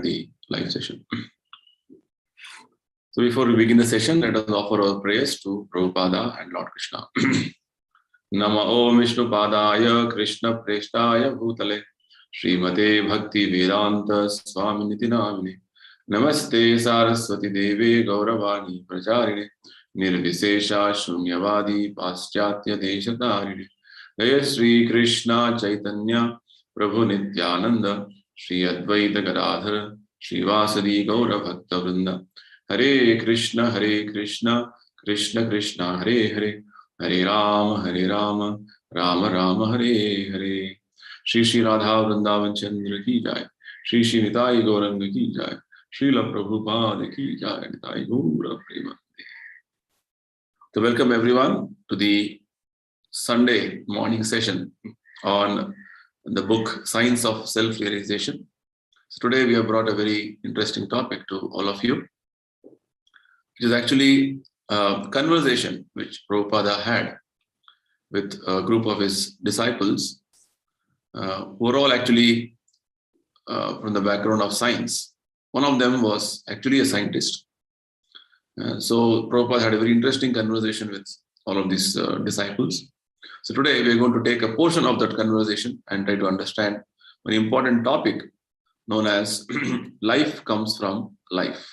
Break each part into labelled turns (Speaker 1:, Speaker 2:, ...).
Speaker 1: the live session. So before we begin the session, let us offer our prayers to Prabhupada and Lord Krishna. Nama Om Vishnu Padaya Krishna Preshtaya Bhutale Srimate Bhaktivedanta Swami Namine Namaste Saraswati Deve Gauravani Pracharine Nirvisesha Shunyavadi Paschatya Deshatarine Jaya Sri Krishna Chaitanya Prabhu Nityananda Shri Advaita Gadadhara Shri Vasadi Gaura Bhakta Vrinda Hare Krishna Krishna Krishna Hare Hare Hare Rama Rama Rama Hare Hare Shri Shri Radha Vrindavan Chandrodaya ki jai Shri Shri Nitai Gauranga ki jai Srila Prabhupada ki jai Nitai Gaura Premanande. So welcome everyone to the Sunday morning session on the book Science of Self-Realization. So today we have brought a very interesting topic to all of you. It is actually a conversation which Prabhupada had with a group of his disciples who were all actually from the background of science. One of them was actually a scientist. So Prabhupada had a very interesting conversation with all of these disciples. So today we are going to take a portion of that conversation and try to understand an important topic known as life comes from life.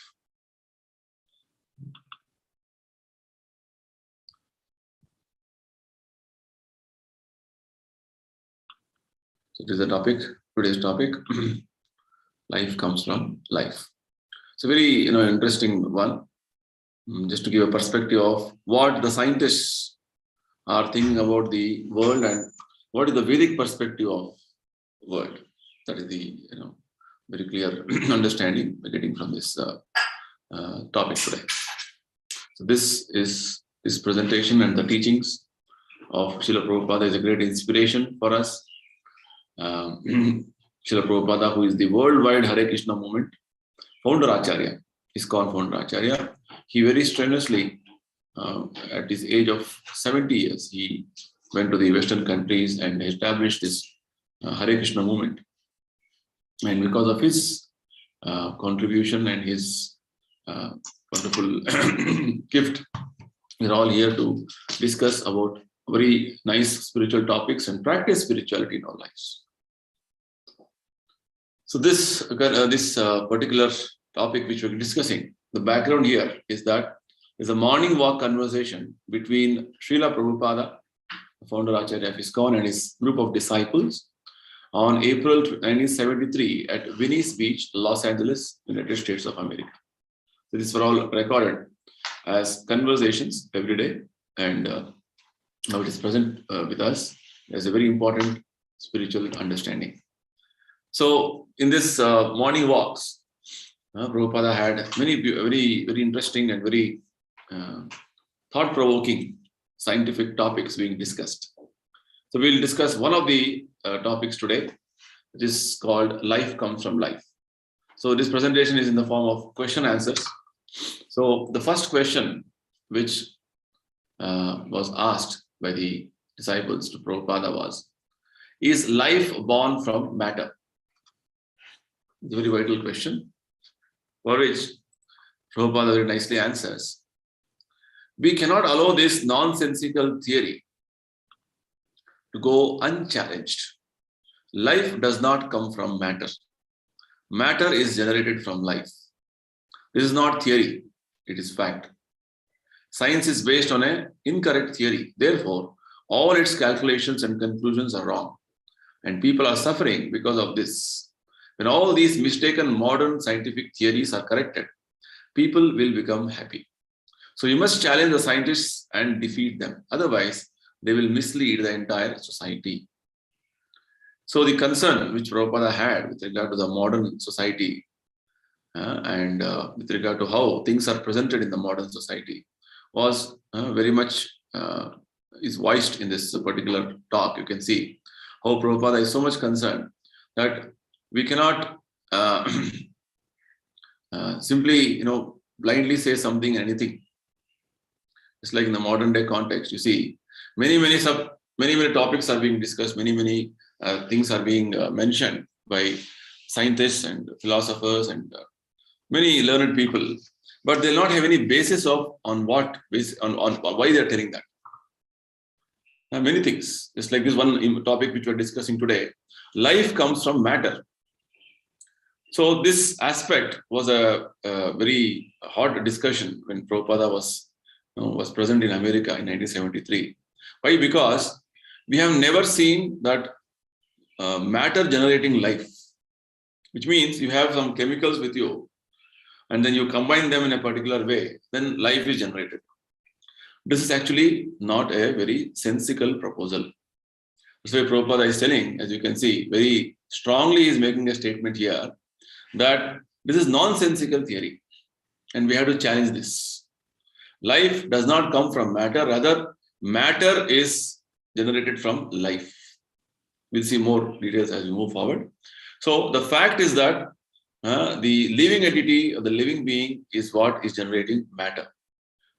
Speaker 1: So this is the topic, today's topic, life comes from life. It's a very interesting one, just to give a perspective of what the scientists are thinking about the world and what is the Vedic perspective of world. That is the very clear understanding we're getting from this topic today. So this presentation and the teachings of Srila Prabhupada is a great inspiration for us. Srila Prabhupada, who is the worldwide Hare Krishna movement founder Acharya, ISKCON founder Acharya, he very strenuously, at his age of 70 years, he went to the Western countries and established this Hare Krishna movement. And because of his contribution and his wonderful gift, we're all here to discuss about very nice spiritual topics and practice spirituality in our lives. So this particular topic which we're discussing, the background here is that is a morning walk conversation between Srila Prabhupada, the founder Acharya of ISKCON, and his group of disciples on April 1973 at Venice Beach, Los Angeles, United States of America. So these were all recorded as conversations every day, and now it is present with us as a very important spiritual understanding. So in this morning walks, Prabhupada had many very interesting and very thought-provoking scientific topics being discussed. So we'll discuss one of the topics today, which is called Life Comes from Life. So this presentation is in the form of question answers. So the first question which was asked by the disciples to Prabhupada was, is life born from matter? It's a very vital question, for which Prabhupada very nicely answers, we cannot allow this nonsensical theory to go unchallenged. Life does not come from matter. Matter is generated from life. This is not theory, it is fact. Science is based on an incorrect theory. Therefore, all its calculations and conclusions are wrong. And people are suffering because of this. When all these mistaken modern scientific theories are corrected, people will become happy. So you must challenge the scientists and defeat them. Otherwise, they will mislead the entire society. So the concern which Prabhupada had with regard to the modern society and with regard to how things are presented in the modern society was very much is voiced in this particular talk. You can see how Prabhupada is so much concerned that we cannot simply, blindly say something, anything. It's like in the modern day context, you see, many topics are being discussed, many things are being mentioned by scientists and philosophers and many learned people, but they'll not have any basis on why they're telling that. Many things, just like this one topic which we're discussing today, life comes from matter. So this aspect was a very hot discussion when Prabhupada was present in America in 1973. Why? Because we have never seen that matter generating life, which means you have some chemicals with you and then you combine them in a particular way, then life is generated. This is actually not a very sensical proposal. That's why Prabhupada is telling, as you can see, very strongly is making a statement here that this is nonsensical theory and we have to challenge this. Life does not come from matter, rather matter is generated from life. We'll see more details as we move forward. So the fact is that the living entity or the living being is what is generating matter.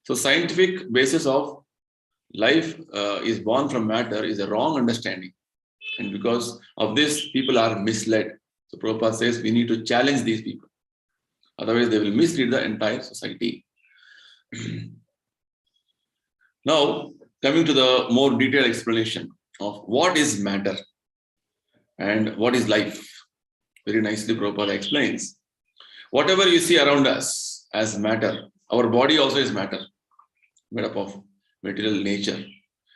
Speaker 1: So scientific basis of life is born from matter is a wrong understanding. And because of this, people are misled. So Prabhupada says we need to challenge these people. Otherwise, they will mislead the entire society. Now, coming to the more detailed explanation of what is matter and what is life. Very nicely, Prabhupada explains. Whatever you see around us as matter, our body also is matter, made up of material nature.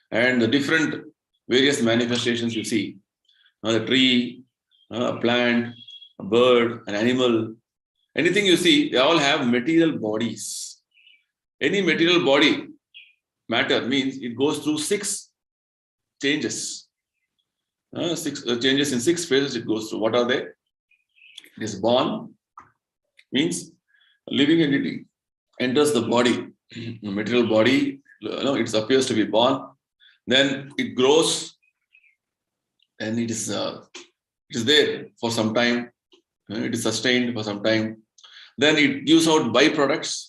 Speaker 1: And the different various manifestations you see, the tree, a plant, a bird, an animal, anything you see, they all have material bodies. Any material body, matter, means it goes through 6 changes. 6 changes in 6 phases it goes through. What are they? It is born, means a living entity enters the body, the material body, it appears to be born. Then it grows, and it is there for some time. It is sustained for some time. Then it gives out byproducts.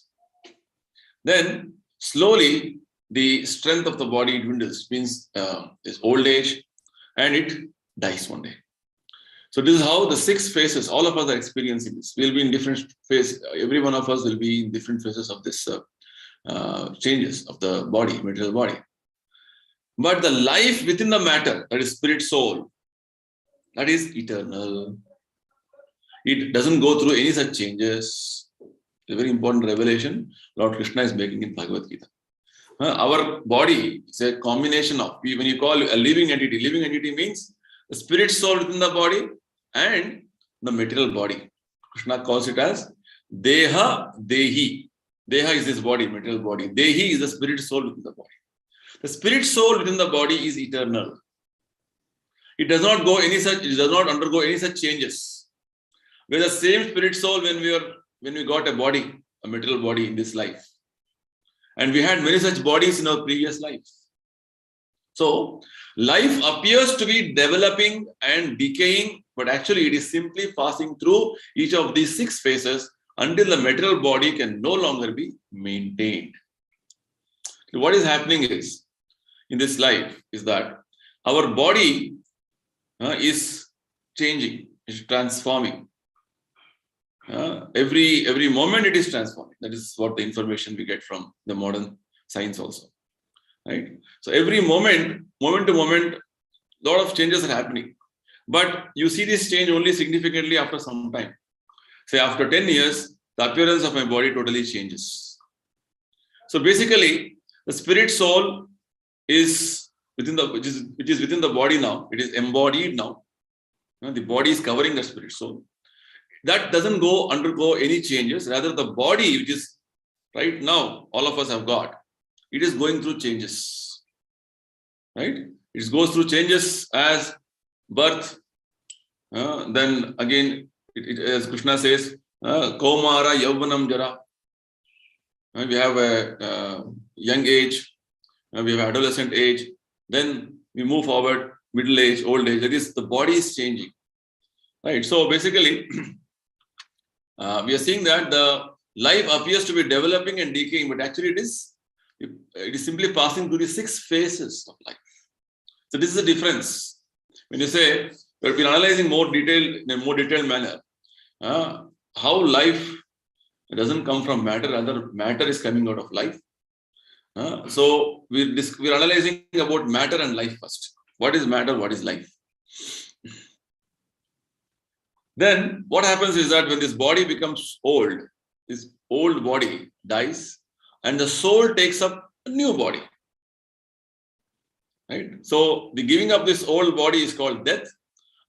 Speaker 1: Then slowly the strength of the body dwindles, means it's old age, and it dies one day. So this is how the 6 phases, all of us are experiencing this. We'll be in different phases. Every one of us will be in different phases of this changes of the body, material body. But the life within the matter, that is spirit soul, that is eternal. It doesn't go through any such changes. A very important revelation Lord Krishna is making in Bhagavad Gita. Our body is a combination of, when you call a living entity means the spirit soul within the body and the material body. Krishna calls it as Deha Dehi. Deha is this body, material body. Dehi is the spirit soul within the body. The spirit soul within the body is eternal. It does not undergo any such changes. We are the same spirit soul when we got a body, a material body in this life. And we had many such bodies in our previous lives. So life appears to be developing and decaying, but actually it is simply passing through each of these 6 phases until the material body can no longer be maintained. So what is happening is, in this life, is that our body is changing, is transforming. Every moment it is transforming. That is what the information we get from the modern science also. Right? So every moment to moment, a lot of changes are happening. But you see this change only significantly after some time. Say after 10 years, the appearance of my body totally changes. So basically, the spirit soul is within which is within the body now. It is embodied now. The body is covering the spirit soul. That doesn't undergo any changes. Rather, the body, which is right now, all of us have got, it is going through changes. Right? It goes through changes as birth. Then again, as Krishna says, Kaumara Yauvanam Jara. We have a young age, we have adolescent age, then we move forward, middle age, old age. That is, the body is changing. Right? So basically, we are seeing that the life appears to be developing and decaying, but actually it is simply passing through the 6 phases of life. So this is the difference. When you say, we've been analyzing in a more detailed manner, how life doesn't come from matter, rather matter is coming out of life. So we're analyzing about matter and life first. What is matter? What is life? Then what happens is that when this body becomes old, this old body dies and the soul takes up a new body. Right? So the giving up this old body is called death,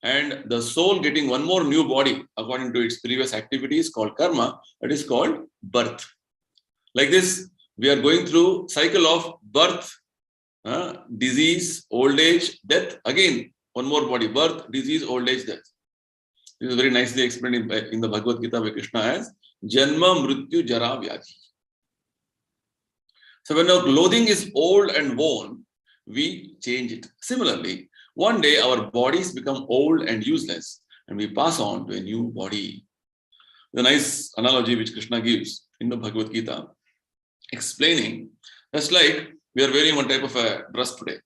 Speaker 1: and the soul getting one more new body according to its previous activities called karma, that is called birth. Like this, we are going through cycle of birth, disease, old age, death. Again, one more body, birth, disease, old age, death. This is very nicely explained in the Bhagavad Gita by Krishna as Janma, Mrityu, Jara, Vyadhi. So when our clothing is old and worn, we change it. Similarly, one day our bodies become old and useless and we pass on to a new body. The nice analogy which Krishna gives in the Bhagavad Gita, explaining that's like we are wearing one type of a dress today.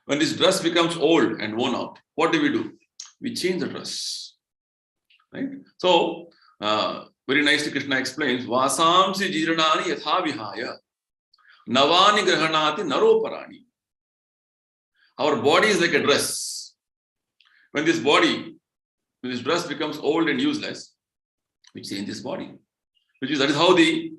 Speaker 1: When this dress becomes old and worn out, what do? We change the dress. Right? So, very nicely Krishna explains, Vasamsi jirnani yatha vihaya navani grahanati naroparani. Our body is like a dress. When this dress becomes old and useless, we change this body. That is how the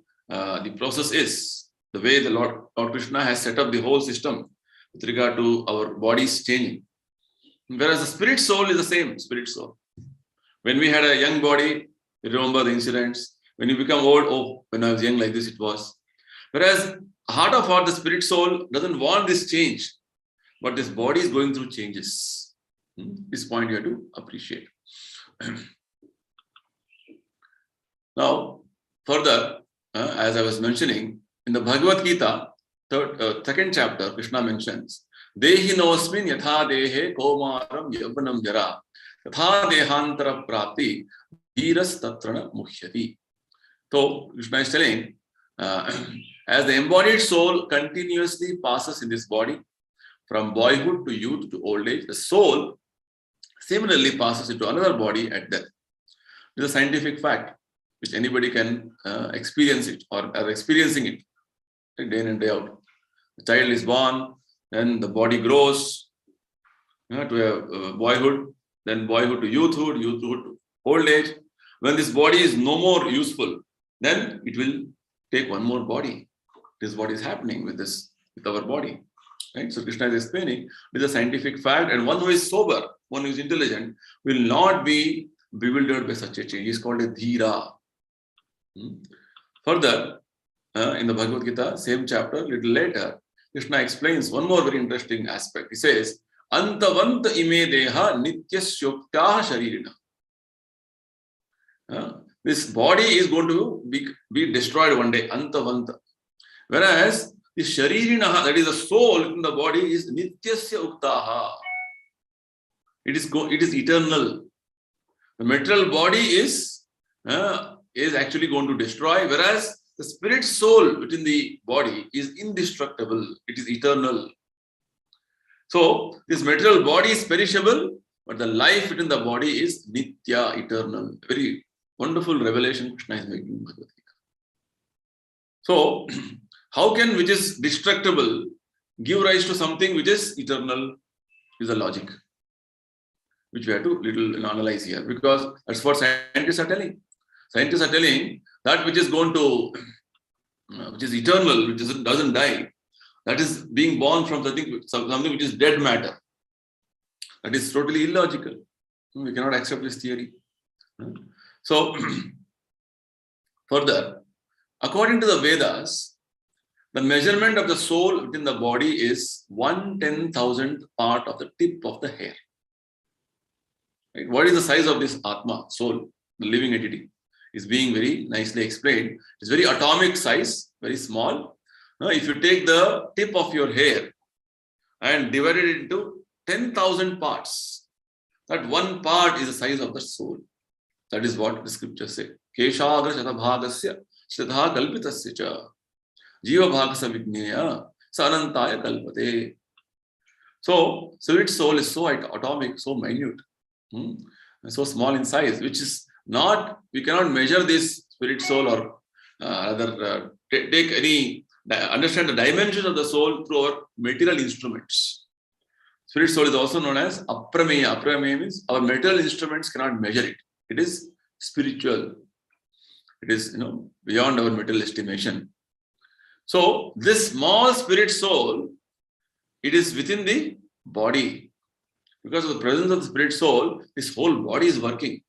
Speaker 1: process is. The way the Lord Krishna has set up the whole system with regard to our bodies changing. Whereas the spirit soul is the same, spirit soul. When we had a young body, you remember the incidents. When you become old, when I was young like this it was. Whereas heart of heart, the spirit soul doesn't want this change. But this body is going through changes. This point you have to appreciate. Now, further, as I was mentioning, in the Bhagavad Gita, second chapter, Krishna mentions, Dehi nosmin yatha dehe komaram yavanam jara yatha dehantara prapti dhiras tatrana muhyati. So, Krishna is telling, as the embodied soul continuously passes in this body, from boyhood to youth to old age, the soul similarly passes into another body at death. It is a scientific fact which anybody can experience it or are experiencing it day in and day out. The child is born, then the body grows to a boyhood, then boyhood to youthhood, youthhood to old age. When this body is no more useful, then it will take one more body. This is what is happening with our body. Right? So Krishna is explaining it is a scientific fact, and one who is sober, one who is intelligent, will not be bewildered by such a change. He is called a dhira. Further, in the Bhagavad Gita, same chapter, little later, Krishna explains one more very interesting aspect. He says, Antavant ime deha nityasyoktaha sharirina. This body is going to be destroyed one day, Antavant. Whereas the sharirina, that is the soul in the body, is nityasya uktaha. It is eternal. The material body is actually going to destroy, whereas the spirit soul within the body is indestructible. It is eternal. So this material body is perishable, but the life within the body is nitya, eternal. Very wonderful revelation Krishna is making in Bhagavad Gita. So, how can which is destructible give rise to something which is eternal? Is the logic which we have to little analyze here, because that's what scientists are telling. Scientists are telling that which is going to, which is eternal, which doesn't die, that is being born from something which is dead matter. That is totally illogical. We cannot accept this theory. So, further, according to the Vedas, the measurement of the soul within the body is 1/10,000th part of the tip of the hair. Right? What is the size of this Atma, soul, the living entity? Is being very nicely explained. It's very atomic size, very small. Now, if you take the tip of your hair and divide it into 10,000 parts, that one part is the size of the soul. That is what the scriptures say. Keshagra shatabhagasya shrudha kalpitasya cha jiva bhagasa vigneya sanantaya kalpate. So, spirit soul is so atomic, so minute, so small in size, which is we cannot measure this spirit soul or take any, understand the dimensions of the soul through our material instruments. Spirit soul is also known as aprameya. Aprameya means our material instruments cannot measure it. It is spiritual. It is, beyond our material estimation. So this small spirit soul, it is within the body. Because of the presence of the spirit soul, this whole body is working.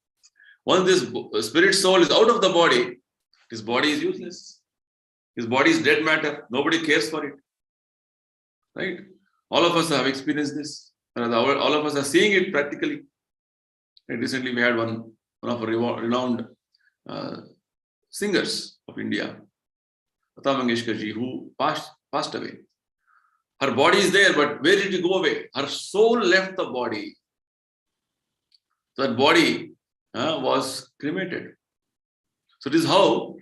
Speaker 1: Once this spirit soul is out of the body, his body is useless. His body is dead matter. Nobody cares for it. Right? All of us have experienced this. All of us are seeing it practically. And recently we had one of our renowned singers of India, Lata Mangeshkar ji, who passed away. Her body is there, but where did it go away? Her soul left the body. So that body was cremated. So this is how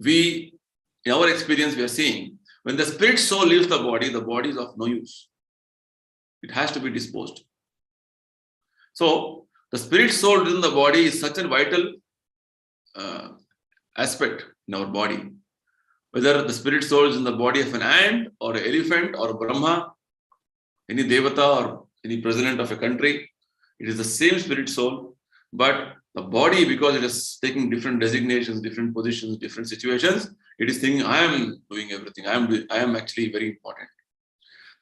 Speaker 1: in our experience, we are seeing, when the spirit soul leaves the body is of no use. It has to be disposed. So the spirit soul within the body is such a vital aspect in our body. Whether the spirit soul is in the body of an ant or an elephant or Brahma, any Devata or any president of a country, it is the same spirit soul. But the body, because it is taking different designations, different positions, different situations, it is thinking, I am doing everything. I am actually very important.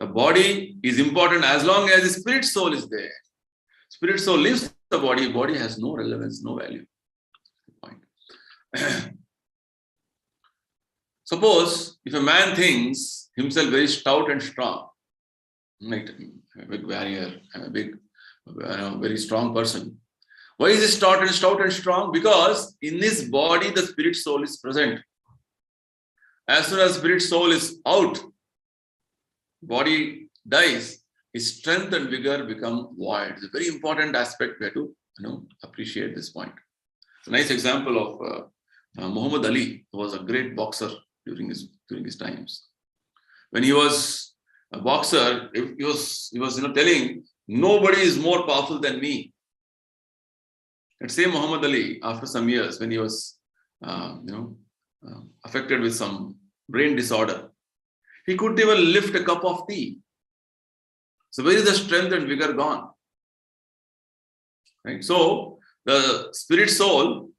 Speaker 1: The body is important as long as the spirit soul is there. Spirit soul leaves the body has no relevance, no value. Suppose if a man thinks himself very stout and strong, like a big warrior, I'm a big, very strong person. Why is he stout and strong? Because in his body the spirit soul is present. As soon as spirit soul is out, body dies, his strength and vigor become void. It's a very important aspect. We have to appreciate this point. It's a nice example of Muhammad Ali, who was a great boxer during his times. When he was a boxer, he was telling, nobody is more powerful than me. That same Muhammad Ali, after some years, when he was affected with some brain disorder, he couldn't even lift a cup of tea. So where is the strength and vigor gone? Right? So the spirit soul,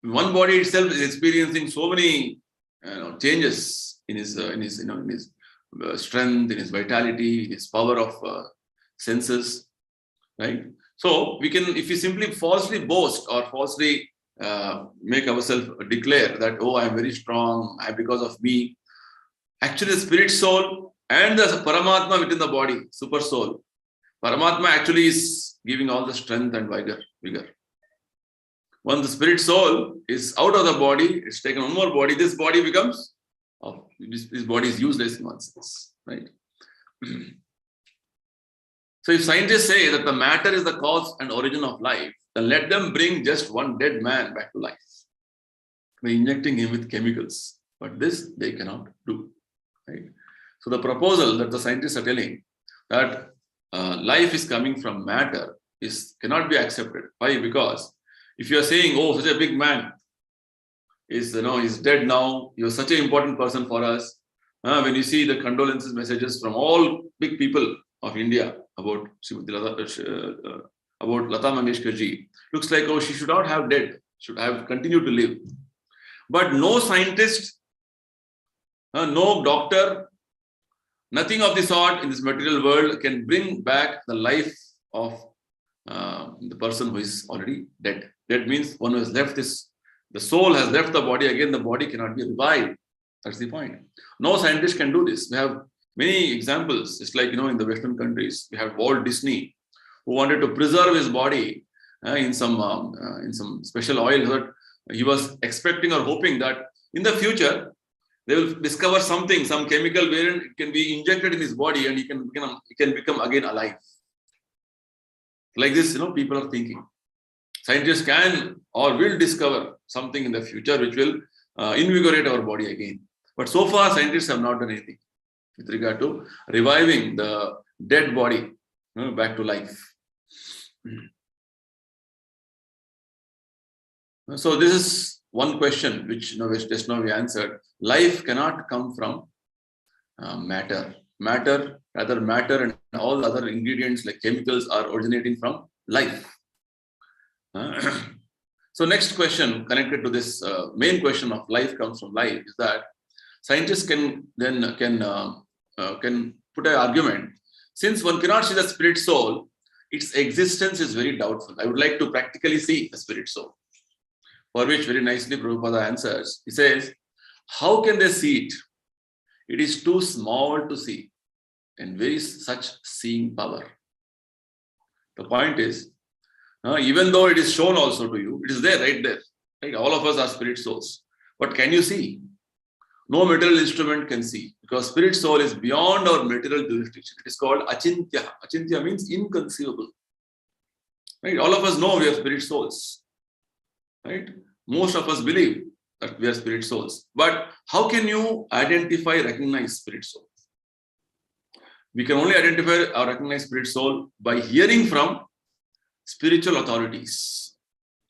Speaker 1: one body itself is experiencing so many changes in his strength, in his vitality, in his power of senses, right? So we can, if we simply falsely boast or falsely make ourselves declare that, oh, I am very strong, because of me. Actually, the spirit soul and the Paramatma within the body, super soul, Paramatma actually is giving all the strength and vigor. When the spirit soul is out of the body, it's taken one more body, this body becomes, this body is useless in one sense, right? So if scientists say that the matter is the cause and origin of life, then let them bring just one dead man back to life by injecting him with chemicals. But this they cannot do, right? So the proposal that the scientists are telling that life is coming from matter cannot be accepted. Why? Because if you are saying, oh, such a big man is dead now, you're such an important person for us. When you see the condolences messages from all big people of India about Lata Mangeshkar ji, looks like, oh, she should not have died, should have continued to live. But no scientist, no doctor, nothing of the sort in this material world can bring back the life of the person who is already dead. Dead means one who has left this, the soul has left the body, again the body cannot be revived. That's the point. No scientist can do this. We have many examples. It's like, in the Western countries, we have Walt Disney, who wanted to preserve his body in some special oil. That he was expecting or hoping that in the future they will discover something, some chemical wherein it can be injected in his body and he can become again alive. Like this, people are thinking. Scientists can or will discover something in the future which will invigorate our body again. But so far, scientists have not done anything with regard to reviving the dead body back to life. So this is one question which just now we answered. Life cannot come from matter. Matter and all other ingredients like chemicals are originating from life. So next question connected to this main question of life comes from life is that scientists can put an argument. Since one cannot see the spirit soul, its existence is very doubtful. I would like to practically see the spirit soul. For which very nicely Prabhupada answers. He says, how can they see it? It is too small to see, and very such seeing power. The point is, even though it is shown also to you, it is there, right there. Right? All of us are spirit souls. But can you see? No material instrument can see, because spirit soul is beyond our material jurisdiction. It is called achintya. Achintya means inconceivable. Right? All of us know we are spirit souls. Right? Most of us believe that we are spirit souls. But how can you identify, recognize spirit soul? We can only identify or recognize spirit soul by hearing from spiritual authorities.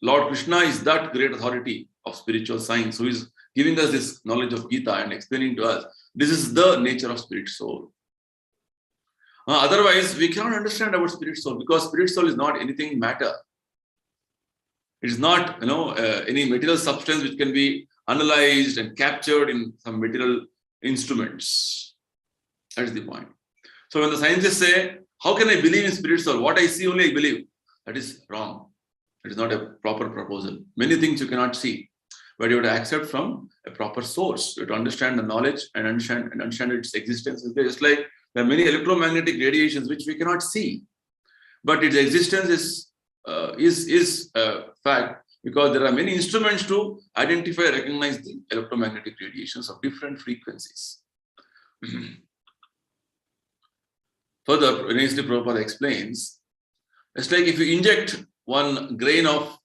Speaker 1: Lord Krishna is that great authority of spiritual science who is giving us this knowledge of Gita and explaining to us this is the nature of spirit soul. Otherwise, we cannot understand about spirit soul, because spirit soul is not anything matter. It is not any material substance which can be analyzed and captured in some material instruments. That is the point. So when the scientists say, how can I believe in spirit soul? What I see only I believe. That is wrong. It is not a proper proposal. Many things you cannot see, but you have to accept from a proper source. You have to understand the knowledge and understand its existence. Just like there are many electromagnetic radiations which we cannot see, but its existence is a fact, because there are many instruments to identify and recognize the electromagnetic radiations of different frequencies. Further, Venice Prabhupada explains, it's like if you inject one grain of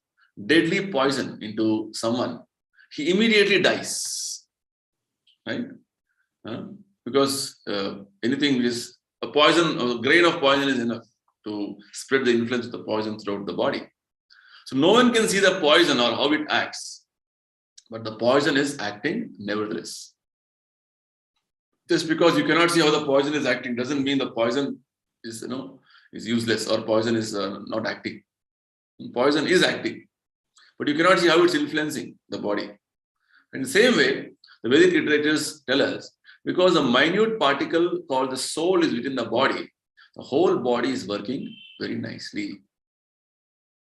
Speaker 1: deadly poison into someone, he immediately dies, right? Because anything which is a poison, a grain of poison is enough to spread the influence of the poison throughout the body. So no one can see the poison or how it acts, but the poison is acting nevertheless. Just because you cannot see how the poison is acting doesn't mean the poison is useless or poison is not acting. Poison is acting, but you cannot see how it's influencing the body. In the same way, the Vedic literatures tell us, because a minute particle called the soul is within the body, the whole body is working very nicely.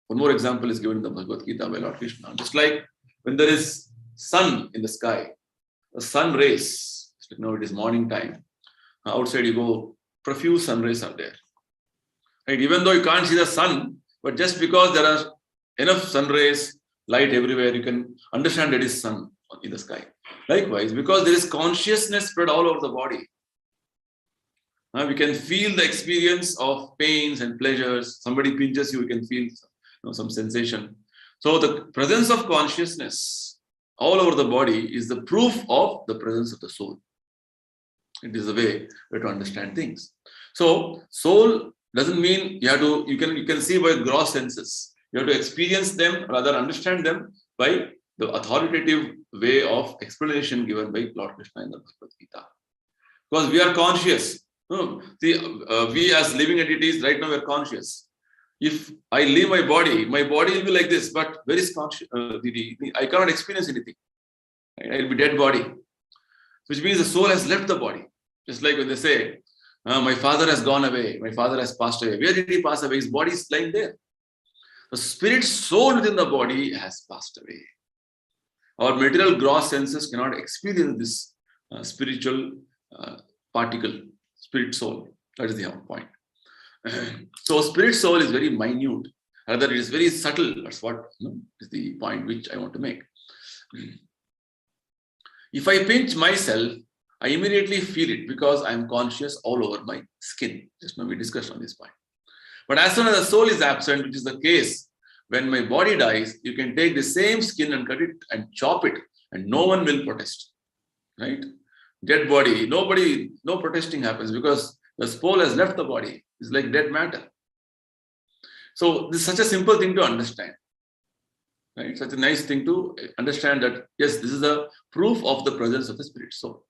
Speaker 1: One more example is given in the Bhagavad Gita by Lord Krishna. Just like when there is sun in the sky, the sun rays, it is morning time. Outside you go, profuse sun rays are there. Right? Even though you can't see the sun, but just because there are enough sun rays, light everywhere, you can understand that it is sun in the sky. Likewise, because there is consciousness spread all over the body, we can feel the experience of pains and pleasures. Somebody pinches you, you can feel some sensation. So the presence of consciousness all over the body is the proof of the presence of the soul. It is a way to understand things. So soul doesn't mean you can see by gross senses. You have to experience them, rather understand them by the authoritative way of explanation given by Lord Krishna in the Bhagavad Gita. Because we are conscious. We as living entities right now we are conscious. If I leave my body will be like this, but where is conscious? I cannot experience anything. I will be dead body, which means the soul has left the body. Just like when they say, my father has gone away, my father has passed away. Where did he pass away? His body is lying there. The spirit soul within the body has passed away. Our material gross senses cannot experience this spiritual particle, spirit soul. That is the point. So spirit soul is very minute. Rather, it is very subtle. That's what is the point which I want to make. If I pinch myself, I immediately feel it because I am conscious all over my skin. Just now we discussed on this point. But as soon as the soul is absent, which is the case when my body dies, you can take the same skin and cut it and chop it, and no one will protest. Right? Dead body, no protesting happens because the soul has left the body. It's like dead matter. So this is such a simple thing to understand. Right? Such a nice thing to understand that, yes, this is the proof of the presence of the spirit soul.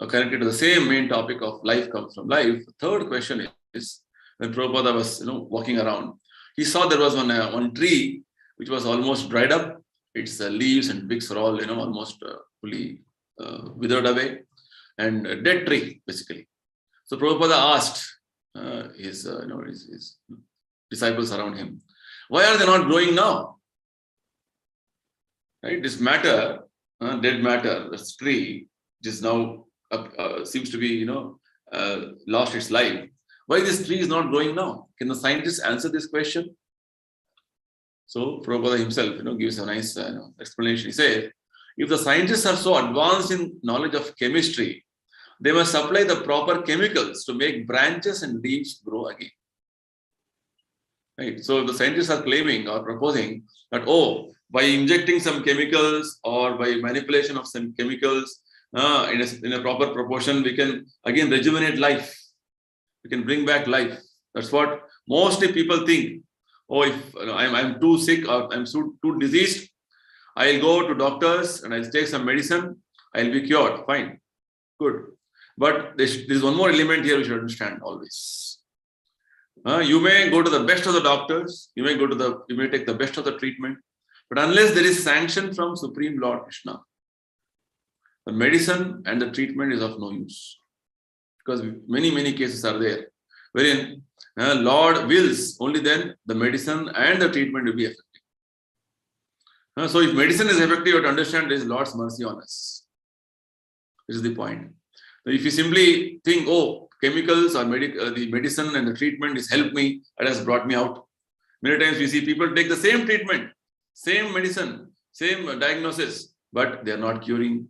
Speaker 1: Connected to the same main topic of life comes from life. The third question is, when Prabhupada was walking around, he saw there was one tree which was almost dried up. Its leaves and twigs are all almost fully withered away, and a dead tree basically. So Prabhupada asked his disciples around him, why are they not growing now? Right? This matter, dead matter, this tree, which is now seems to be lost its life. Why this tree is not growing now? Can the scientists answer this question? So Prabhupada himself gives a nice explanation. He says, if the scientists are so advanced in knowledge of chemistry, they must supply the proper chemicals to make branches and leaves grow again. Right? So the scientists are claiming or proposing that, by injecting some chemicals or by manipulation of some chemicals in a proper proportion, we can again rejuvenate life. We can bring back life. That's what mostly people think. If I'm too sick or I'm too diseased, I'll go to doctors and I'll take some medicine. I'll be cured. Fine, good. But there's one more element here we should understand always. You may go to the best of the doctors. You may take the best of the treatment. But unless there is sanction from Supreme Lord Krishna, the medicine and the treatment is of no use. Because many cases are there wherein Lord wills, only then the medicine and the treatment will be effective. So if medicine is effective, you have to understand there is Lord's mercy on us. This is the point. So if you simply think, chemicals or the medicine and the treatment has helped me, it has brought me out. Many times we see people take the same treatment, same medicine, same diagnosis, but they are not curing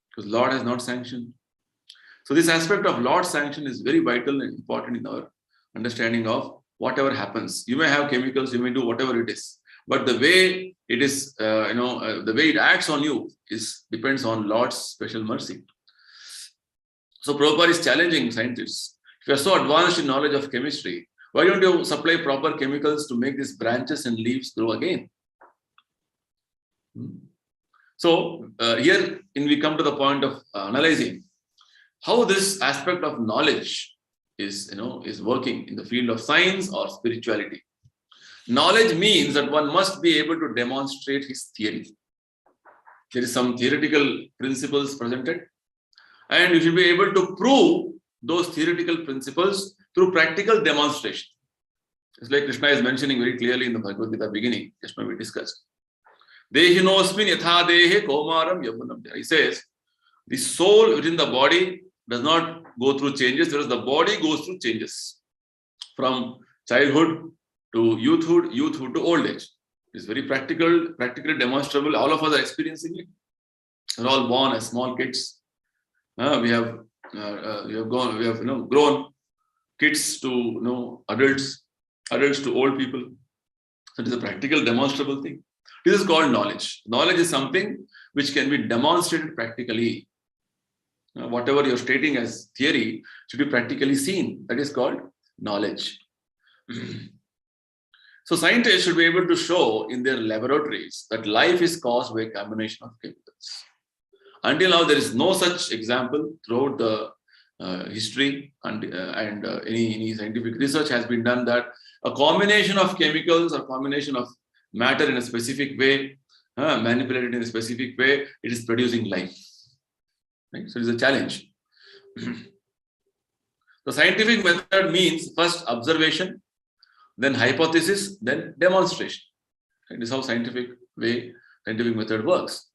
Speaker 1: because Lord has not sanctioned. So this aspect of Lord's sanction is very vital and important in our understanding of whatever happens. You may have chemicals, you may do whatever it is, but the way it is, the way it acts on you depends on Lord's special mercy. So Prabhupada is challenging scientists. If you are so advanced in knowledge of chemistry, why don't you supply proper chemicals to make these branches and leaves grow again? So here we come to the point of analyzing how this aspect of knowledge is working in the field of science or spirituality. Knowledge means that one must be able to demonstrate his theory. There is some theoretical principles presented, and you should be able to prove those theoretical principles through practical demonstration. It's like Krishna is mentioning very clearly in the Bhagavad Gita beginning, just now we discussed. Dehinosmin yatha dehe komaram yavanam. He says, the soul within the body does not go through changes, whereas the body goes through changes from childhood to youthhood to old age. It's very practically demonstrable. All of us are experiencing it. We're all born as small kids. We have grown kids to adults to old people. So it is a practical, demonstrable thing. This is called knowledge. Knowledge is something which can be demonstrated practically. Whatever you're stating as theory should be practically seen. That is called knowledge. So scientists should be able to show in their laboratories that life is caused by a combination of chemicals. Until now, there is no such example throughout the history and any scientific research has been done that a combination of chemicals or combination of matter in a specific way, manipulated in a specific way, it is producing life. Right? So it is a challenge. The scientific method means first observation, then hypothesis, then demonstration. This is how scientific method works.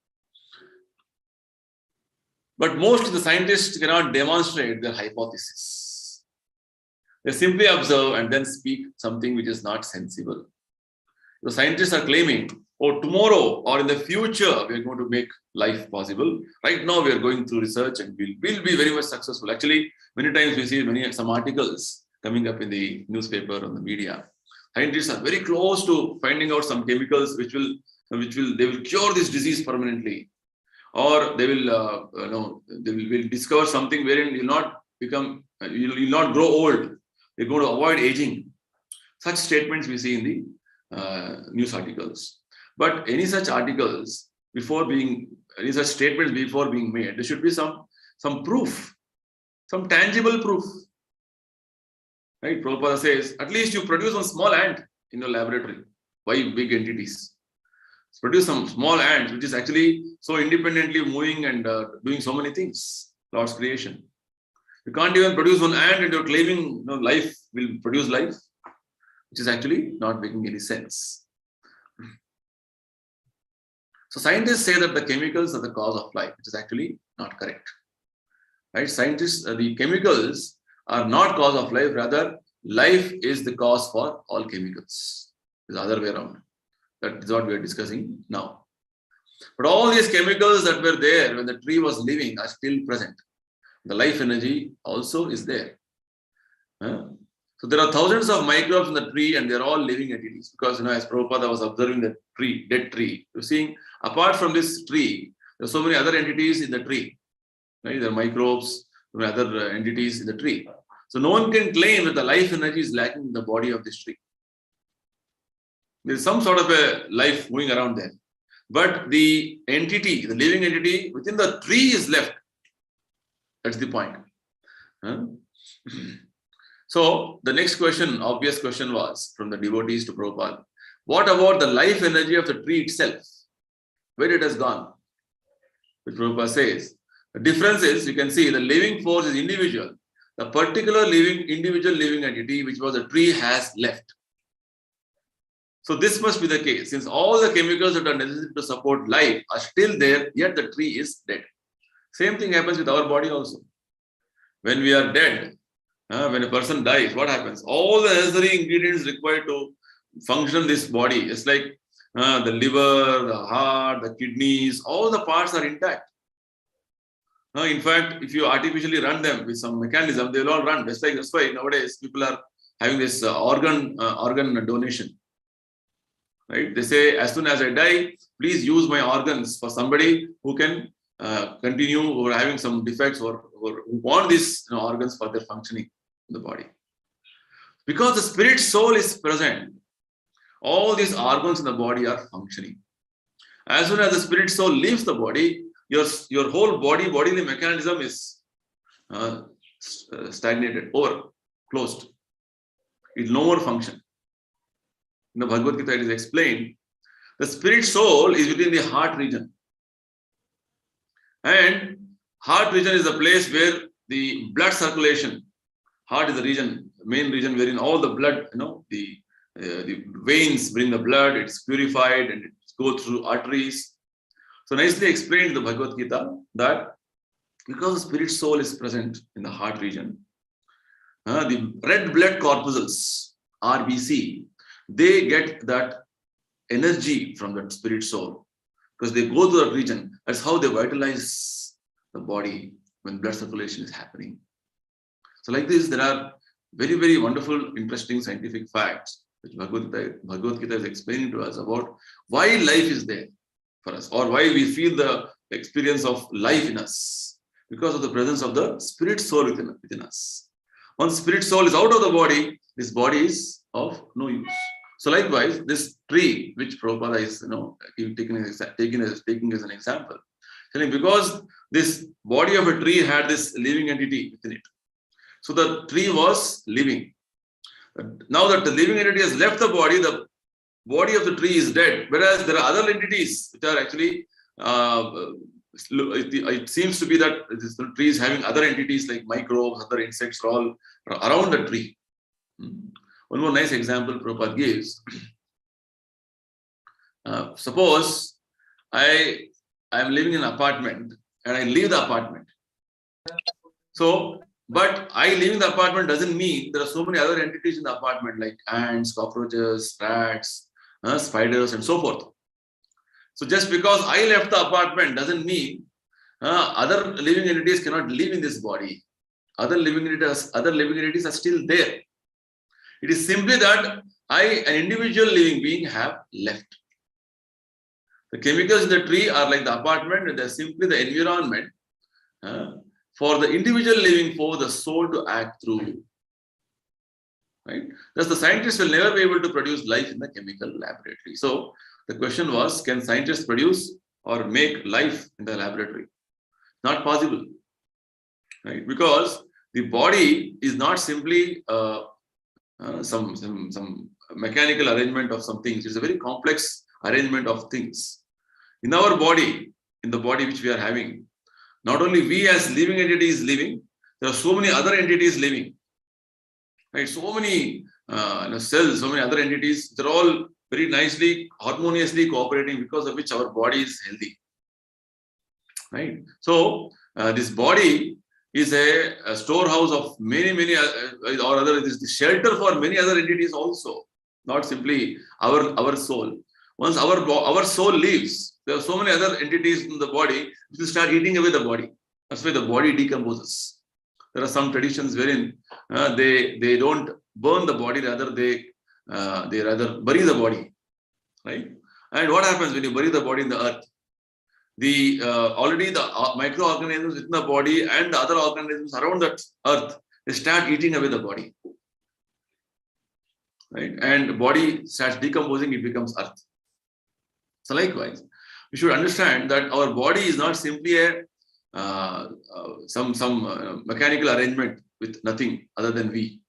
Speaker 1: But most of the scientists cannot demonstrate their hypothesis. They simply observe and then speak something which is not sensible. The scientists are claiming, tomorrow or in the future, we are going to make life possible. Right now, we are going through research and we'll be very much successful. Actually, many times we see some articles coming up in the newspaper or the media. Scientists are very close to finding out some chemicals which will cure this disease permanently, or they will discover something wherein you will not grow old. They're going to avoid aging. Such statements we see in the news articles. But any such articles any such statements before being made, there should be some proof, some tangible proof. Right? Prabhupada says, at least you produce one small ant in your laboratory. Why big entities? Produce some small ant which is actually so independently moving and doing so many things. Lord's creation. You can't even produce one ant and you're claiming life will produce life, which is actually not making any sense. So scientists say that the chemicals are the cause of life, which is actually not correct. Right? Scientists, the chemicals are not cause of life, rather life is the cause for all chemicals. It's the other way around. That is what we are discussing now. But all these chemicals that were there when the tree was living are still present. The life energy also is there. So there are thousands of microbes in the tree and they're all living entities. Because as Prabhupada was observing the tree, dead tree, you're seeing apart from this tree, there are so many other entities in the tree. Right? There are microbes, there are other entities in the tree. So no one can claim that the life energy is lacking in the body of this tree. There is some sort of a life moving around there. But the entity, the living entity within the tree is left. That's the point. So the next question, obvious question was from the devotees to Prabhupada. What about the life energy of the tree itself? Where it has gone? Which Prabhupada says. The difference is, you can see the living force is individual. The particular individual living entity, which was the tree, has left. So this must be the case. Since all the chemicals that are necessary to support life are still there, yet the tree is dead. Same thing happens with our body also. When we are dead, when a person dies, what happens? All the necessary ingredients required to function this body, it's like the liver, the heart, the kidneys, all the parts are intact. In fact, if you artificially run them with some mechanism, they will all run. That's why nowadays people are having this organ donation. Right? They say, as soon as I die, please use my organs for somebody who can continue or having some defects or who want these organs for their functioning in the body. Because the spirit soul is present, all these organs in the body are functioning. As soon as the spirit soul leaves the body, your whole bodily mechanism is stagnated, closed. It no more function. In the Bhagavad Gita, it is explained, the spirit soul is within the heart region. And heart region is the place where the blood circulation, heart is the region, main region wherein all the blood, the veins bring the blood, it's purified and it goes through arteries. So nicely explained in the Bhagavad Gita that because the spirit soul is present in the heart region, the red blood corpuscles, RBC, they get that energy from that spirit soul because they go to that region. That's how they vitalize the body when blood circulation is happening. So like this, there are very, very wonderful, interesting scientific facts which Bhagavad Gita is explaining to us about why life is there for us or why we feel the experience of life in us because of the presence of the spirit soul within us. Once spirit soul is out of the body, this body is of no use. So likewise, this tree, which Prabhupada is taking as an example, telling because this body of a tree had this living entity within it. So the tree was living. Now that the living entity has left the body of the tree is dead. Whereas there are other entities which are actually, it seems to be that this tree is having other entities like microbes, other insects are all around the tree. One more nice example Prabhupada gives. Suppose I am living in an apartment and I leave the apartment. So, but I leaving the apartment doesn't mean there are so many other entities in the apartment like ants, cockroaches, rats, spiders and so forth. So just because I left the apartment doesn't mean other living entities cannot live in this body. Other living entities are still there. It is simply that an individual living being, have left. The chemicals in the tree are like the apartment and they are simply the environment for the individual living for the soul to act through. right? Thus, the scientists will never be able to produce life in the chemical laboratory. So, the question was, can scientists produce or make life in the laboratory? Not possible, right? Because the body is not simply some mechanical arrangement of some things. It's a very complex arrangement of things. In our body, in the body which we are having, not only we as living entities living, there are so many other entities living, right? So many cells, so many other entities, they're all very nicely, harmoniously cooperating, because of which our body is healthy, right? So this body is a storehouse of many or other, it is the shelter for many other entities also, not simply our soul. Once our soul leaves, there are so many other entities in the body which will start eating away the body. That's why the body decomposes. There are some traditions wherein they don't burn the body, rather they rather bury the body, right? And what happens when you bury the body in the earth? The already the microorganisms within the body and the other organisms around that earth, they start eating away the body, right? And the body starts decomposing, it becomes earth. So likewise, we should understand that our body is not simply a some mechanical arrangement with nothing other than we.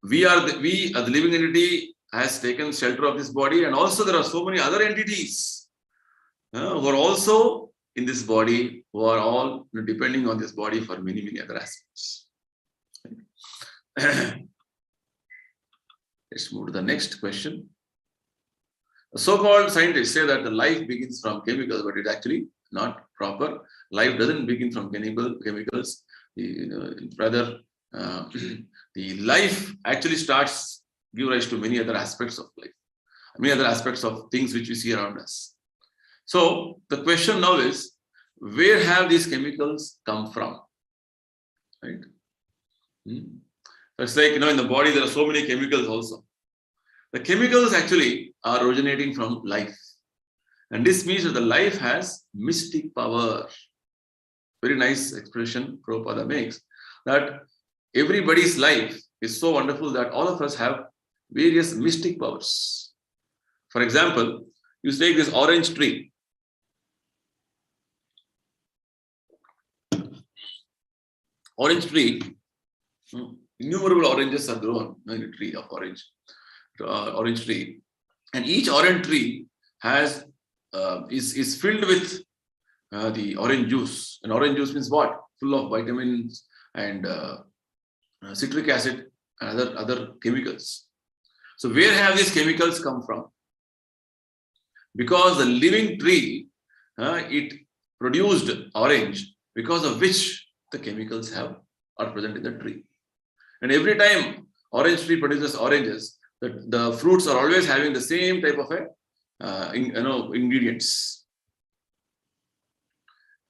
Speaker 1: We as the living entity has taken shelter of this body, and also there are so many other entities who are also in this body, who are all depending on this body for many other aspects. Let's move to the next question. The so-called scientists say that the life begins from chemicals, but it's actually not proper. Life doesn't begin from chemicals. Rather, the life actually starts, give rise to many other aspects of life, many other aspects of things which we see around us. So the question now is, where have these chemicals come from? Right? It's like, in the body there are so many chemicals also. The chemicals actually are originating from life. And this means that the life has mystic power. Very nice expression Prabhupada makes, that everybody's life is so wonderful that all of us have various mystic powers. For example, you take this orange tree. Orange tree, innumerable oranges are grown in a tree of orange tree, and each orange tree has is filled with the orange juice. And orange juice means what? Full of vitamins and citric acid and other chemicals. So where have these chemicals come from? Because the living tree, it produced orange, because of which the chemicals are present in the tree. And every time orange tree produces oranges, the fruits are always having the same type of ingredients.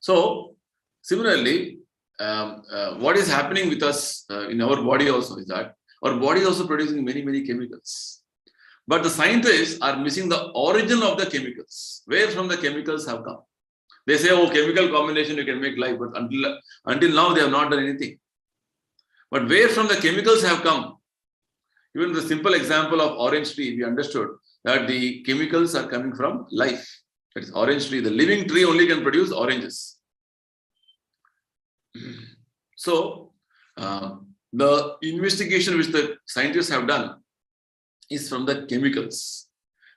Speaker 1: So similarly, what is happening with us in our body also is that our body is also producing many chemicals. But the scientists are missing the origin of the chemicals. Where from the chemicals have come? They say, oh, chemical combination, you can make life, but until now they have not done anything. But where from the chemicals have come? Even the simple example of orange tree, we understood that the chemicals are coming from life. That is, orange tree, the living tree only can produce oranges. So, the investigation which the scientists have done is from the chemicals.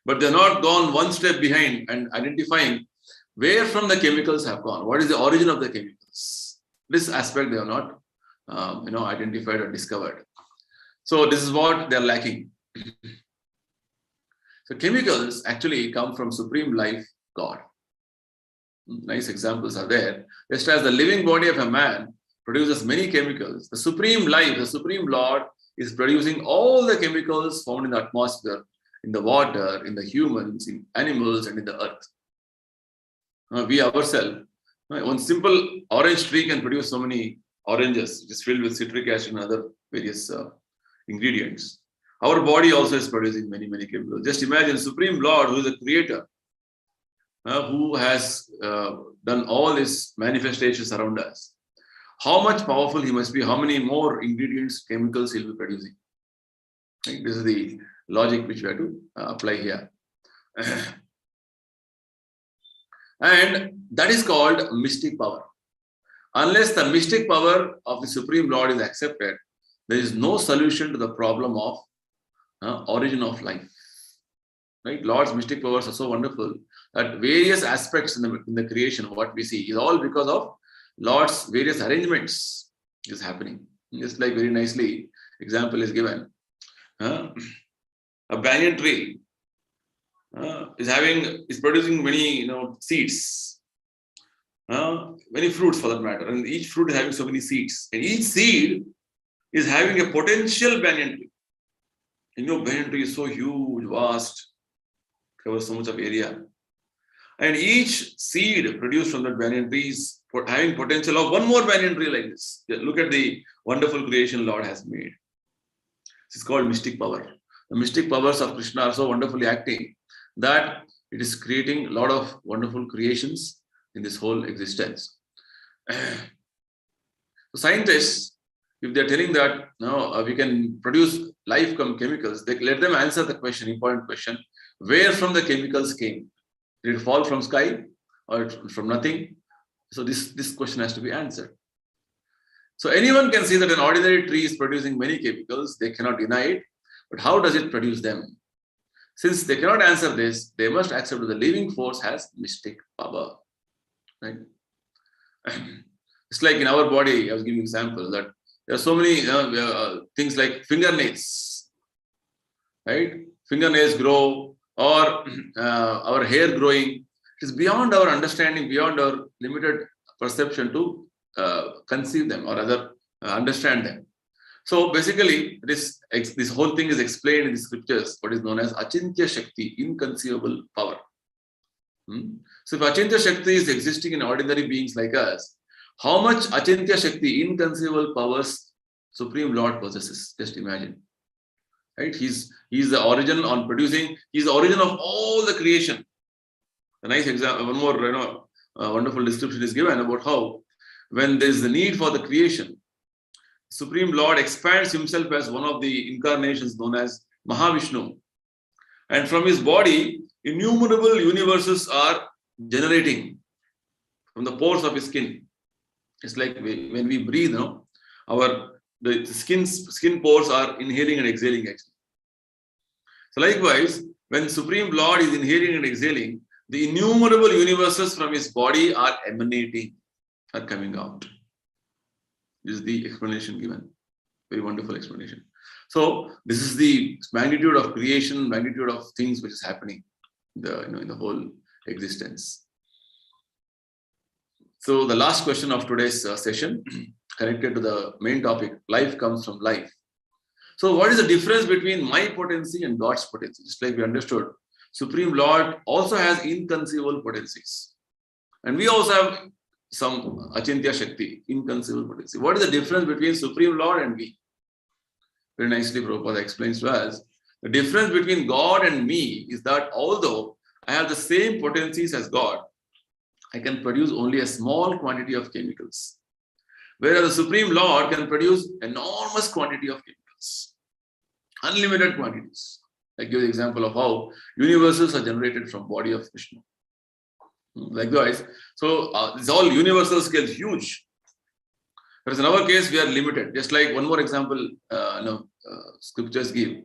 Speaker 1: But they have not gone one step behind and identifying where from the chemicals have gone. What is the origin of the chemicals? This aspect they have not identified or discovered. So this is what they are lacking. So chemicals actually come from Supreme Life, God. Nice examples are there. Just as the living body of a man produces many chemicals, the Supreme Life, the Supreme Lord is producing all the chemicals found in the atmosphere, in the water, in the humans, in animals, and in the earth. We ourselves, one simple orange tree can produce so many oranges, which is filled with citric acid and other various ingredients. Our body also is producing many chemicals. Just imagine Supreme Lord, who is the creator, who has done all his manifestations around us. How much powerful he must be, how many more ingredients, chemicals he'll be producing. Right? This is the logic which we have to apply here. And that is called mystic power. Unless the mystic power of the Supreme Lord is accepted, there is no solution to the problem of origin of life. Right? Lord's mystic powers are so wonderful that various aspects in the creation, what we see, is all because of Lord's various arrangements is happening. Just like very nicely, example is given. A banyan tree is producing many seeds, many fruits for that matter, and each fruit is having so many seeds, and each seed is having a potential banyan tree. Banyan tree is so huge, vast, covers so much of area, and each seed produced from that banyan tree is having potential of one more banyan tree like this. Look at the wonderful creation Lord has made. This is called mystic power. The mystic powers of Krishna are so wonderfully acting that it is creating a lot of wonderful creations in this whole existence. So scientists, if they're telling that we can produce life from chemicals, they let them answer the question, important question, where from the chemicals came? Did it fall from sky or from nothing? So this question has to be answered. So anyone can see that an ordinary tree is producing many chemicals, they cannot deny it, but how does it produce them? Since they cannot answer this, they must accept that the living force has mystic power. Right? It's like in our body, I was giving an example that there are so many things like fingernails. Right? Fingernails grow, or our hair growing. It is beyond our understanding, beyond our limited perception to conceive them or rather understand them. So basically, this whole thing is explained in the scriptures, what is known as Achintya Shakti, inconceivable power. So if Achintya Shakti is existing in ordinary beings like us, how much Achintya Shakti, inconceivable powers, Supreme Lord possesses? Just imagine. Right? He's the origin on producing, he's the origin of all the creation. A nice example, one more wonderful description is given about how when there is the need for the creation, Supreme Lord expands himself as one of the incarnations known as Mahavishnu. And from his body, innumerable universes are generating from the pores of his skin. It's like when we breathe, the skin pores are inhaling and exhaling actually. So likewise, when Supreme Lord is inhaling and exhaling, the innumerable universes from his body are emanating, are coming out. This is the explanation given. Very wonderful explanation. So this is the magnitude of creation, magnitude of things which is happening in the whole existence. So the last question of today's session, connected to the main topic, life comes from life. So what is the difference between my potency and God's potency? Just like we understood, Supreme Lord also has inconceivable potencies. And we also have some Achintya Shakti, inconceivable potency. What is the difference between Supreme Lord and we? Very nicely Prabhupada explains to us, the difference between God and me is that although I have the same potencies as God, I can produce only a small quantity of chemicals. Whereas the Supreme Lord can produce enormous quantity of chemicals, unlimited quantities. I give the example of how universes are generated from body of Vishnu. Likewise, so it's all universal scale, huge. Whereas in our case, we are limited. Just like one more example, scriptures give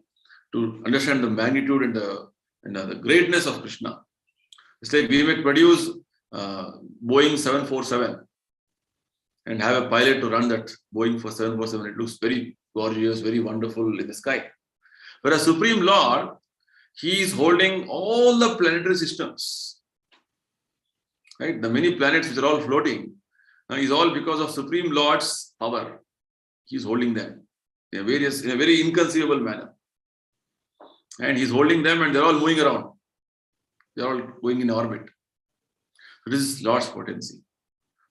Speaker 1: to understand the magnitude and the greatness of Krishna. It's like we may produce Boeing 747 and have a pilot to run that Boeing for 747. It looks very gorgeous, very wonderful in the sky. Whereas Supreme Lord, he is holding all the planetary systems. Right? The many planets which are all floating is all because of Supreme Lord's power. He is holding them in a very inconceivable manner. And he's holding them and they're all moving around. They're all going in orbit. So this is Lord's potency.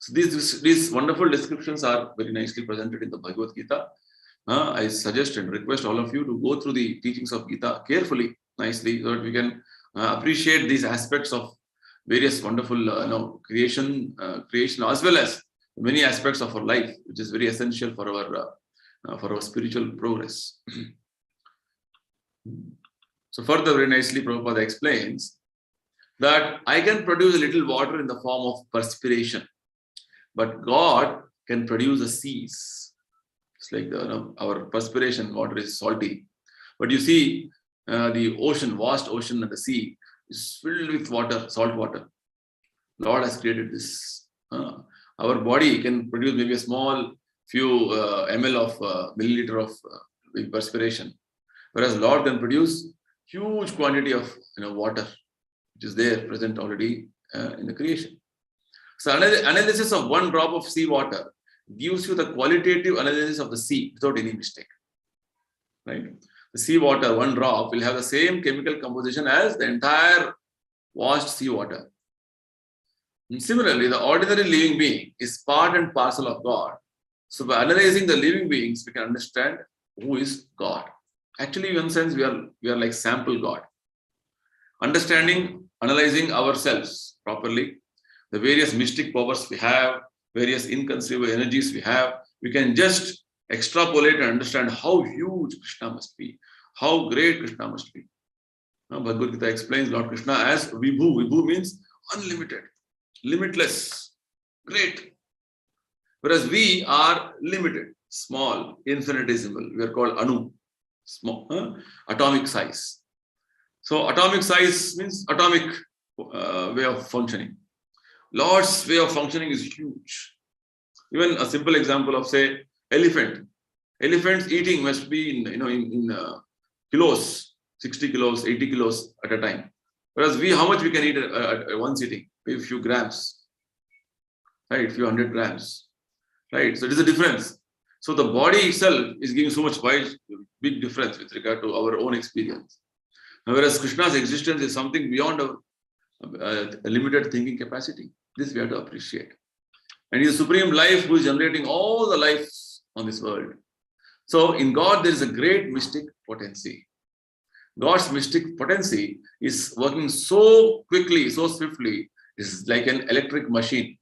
Speaker 1: So these wonderful descriptions are very nicely presented in the Bhagavad Gita. I suggest and request all of you to go through the teachings of Gita carefully, nicely, so that we can appreciate these aspects of various wonderful creation as well as many aspects of our life, which is very essential for our spiritual progress. So further, very nicely, Prabhupada explains that I can produce a little water in the form of perspiration, but God can produce the seas. It's like our perspiration water is salty, but you see the ocean, vast ocean and the sea is filled with water, salt water. Lord has created this. Our body can produce maybe a small few ml of milliliter of perspiration, whereas Lord can produce huge quantity of water, which is there present already in the creation. So analysis of one drop of sea water gives you the qualitative analysis of the sea without any mistake. Right? The sea water, one drop, will have the same chemical composition as the entire vast sea water. And similarly, the ordinary living being is part and parcel of God. So by analyzing the living beings, we can understand who is God. Actually, in one sense, we are like sample God. Understanding, analyzing ourselves properly, the various mystic powers we have, various inconceivable energies we have, we can just extrapolate and understand how huge Krishna must be, how great Krishna must be. Bhagavad Gita explains Lord Krishna as Vibhu. Vibhu means unlimited, limitless, great. Whereas we are limited, small, infinitesimal. We are called Anu, small, atomic size. So atomic size means atomic way of functioning. Lord's way of functioning is huge. Even a simple example of, say, elephant. Elephant's eating must be in kilos, 60 kilos, 80 kilos at a time. Whereas how much we can eat at one sitting? Maybe a few grams, right? A few 100 grams, right? So it is a difference. So the body itself is giving so much big difference with regard to our own experience. Whereas Krishna's existence is something beyond our limited thinking capacity. This we have to appreciate. And he is the supreme life who is generating all the lives on this world. So in God, there is a great mystic potency. God's mystic potency is working so quickly, so swiftly. It's like an electric machine.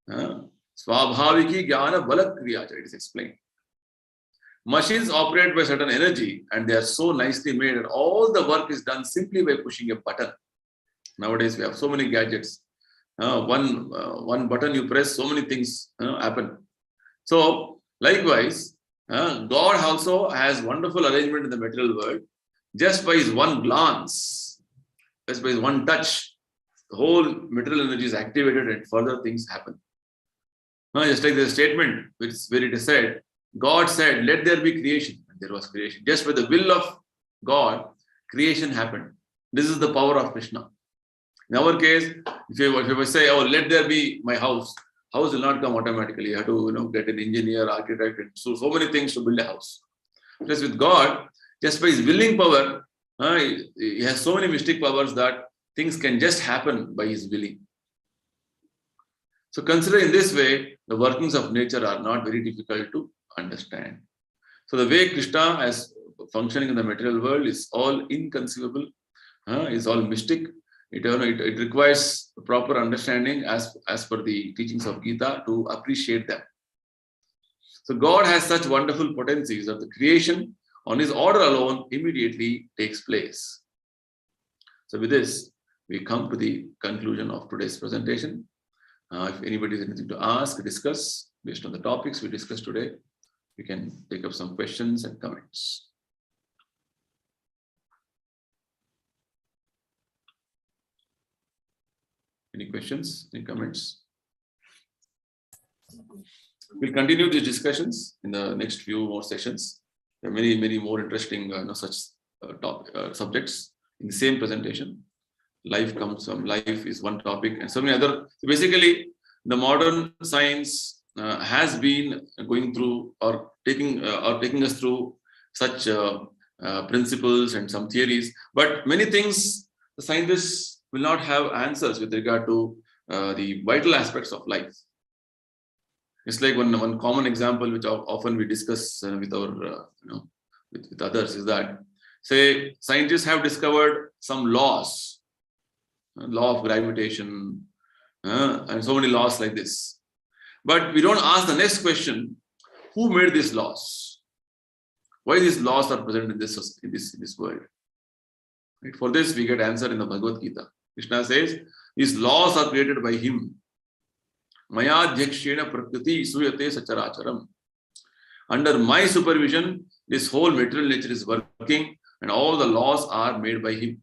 Speaker 1: Swabhaviki jnana bala kriya, it is explained. Machines operate by certain energy and they are so nicely made that all the work is done simply by pushing a button. Nowadays, we have so many gadgets. One button you press, so many things happen. So, likewise, God also has wonderful arrangement in the material world. Just by his one glance, just by his one touch, the whole material energy is activated and further things happen. Just like the statement which is where it is said, God said, let there be creation. And there was creation. Just by the will of God, creation happened. This is the power of Krishna. In our case, if you say, oh, let there be my house will not come automatically. You have to get an engineer, architect, and so many things to build a house. Plus with God, just by his willing power, he has so many mystic powers that things can just happen by his willing. So consider in this way, the workings of nature are not very difficult to understand. So the way Krishna is functioning in the material world is all inconceivable, is all mystic. It requires proper understanding as per the teachings of Gita to appreciate them. So God has such wonderful potencies that the creation on his order alone immediately takes place. So with this, we come to the conclusion of today's presentation. If anybody has anything to ask, discuss based on the topics we discussed today, we can take up some questions and comments. Any questions, any comments? We'll continue these discussions in the next few more sessions. There are many, many more interesting such subjects in the same presentation. Life comes from life is one topic, and so many other. So basically, the modern science has been going through or taking us through such principles and some theories. But many things the scientists will not have answers with regard to the vital aspects of life. It's like one common example which often we discuss with our with others is that, say, scientists have discovered some laws, law of gravitation, and so many laws like this. But we don't ask the next question, who made these laws? Why these laws are present in this world? Right? For this, we get answer in the Bhagavad Gita. Krishna says, these laws are created by him. Maya dhyakshena prakriti suyate sacharacharam. Under my supervision, this whole material nature is working and all the laws are made by him.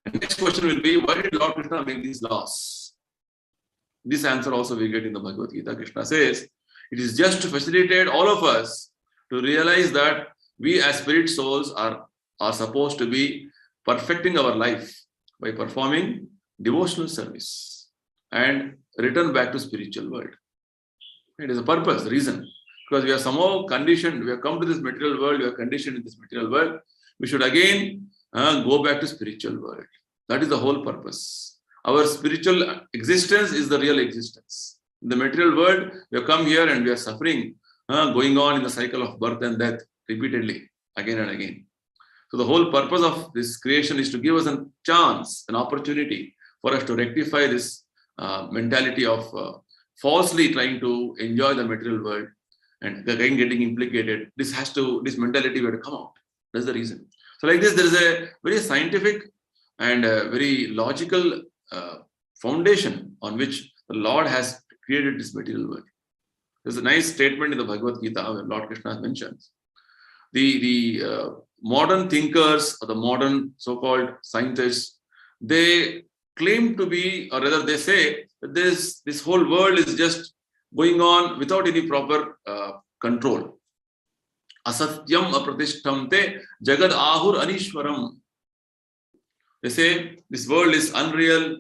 Speaker 1: And next question will be, why did Lord Krishna make these laws? This answer also we get in the Bhagavad Gita. Krishna says, it is just to facilitate all of us to realize that we as spirit souls are supposed to be perfecting our life by performing devotional service and return back to spiritual world. It is a purpose, reason. Because we are somehow conditioned, we have come to this material world, we are conditioned in this material world, we should again go back to spiritual world. That is the whole purpose. Our spiritual existence is the real existence. In the material world, we have come here and we are suffering, going on in the cycle of birth and death repeatedly, again and again. So the whole purpose of this creation is to give us a chance, an opportunity for us to rectify this mentality of falsely trying to enjoy the material world and again getting implicated. This mentality will come out. That's the reason. So like this, there is a very scientific and a very logical foundation on which the Lord has created this material world. There's a nice statement in the Bhagavad Gita where Lord Krishna mentions the modern thinkers or the modern so-called scientists, they claim to be, or rather they say that this whole world is just going on without any proper control. Asatyam apratishtamte jagad ahur anishwaram. They say this world is unreal.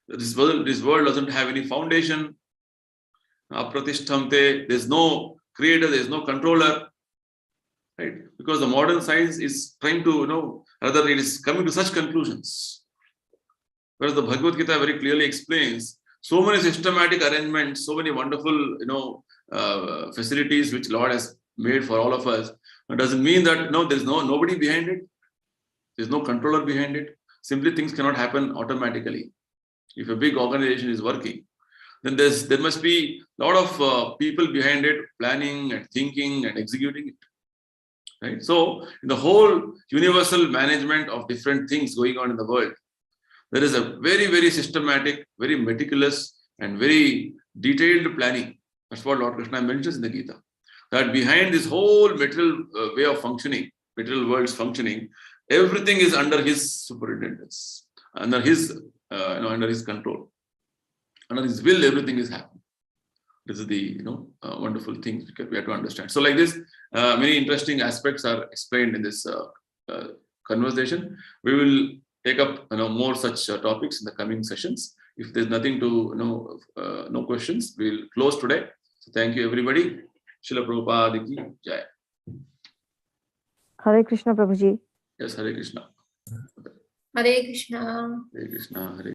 Speaker 1: This world doesn't have any foundation. Apratishtamte, there's no creator, there's no controller. Right? Because the modern science is trying to, rather it is coming to such conclusions. Whereas the Bhagavad Gita very clearly explains so many systematic arrangements, so many wonderful, facilities which Lord has made for all of us. It doesn't mean that there's nobody behind it. There's no controller behind it. Simply things cannot happen automatically. If a big organization is working, then there must be a lot of people behind it, planning and thinking and executing it. Right? So, in the whole universal management of different things going on in the world, there is a very, very systematic, very meticulous, and very detailed planning. That's what Lord Krishna mentions in the Gita. That behind this whole material way of functioning, material world's functioning, everything is under his superintendence, under his control, under his will. Everything is happening. This is the wonderful things we have to understand. So, like this, many interesting aspects are explained in this conversation. We will take up more such topics in the coming sessions. If there's nothing to no questions, we'll close today. So, thank you everybody. Srila Prabhupada ki Jai.
Speaker 2: Hare Krishna, Prabhuji.
Speaker 1: Yes, Hare Krishna.
Speaker 3: Hare Krishna.
Speaker 1: Hare Krishna. Hare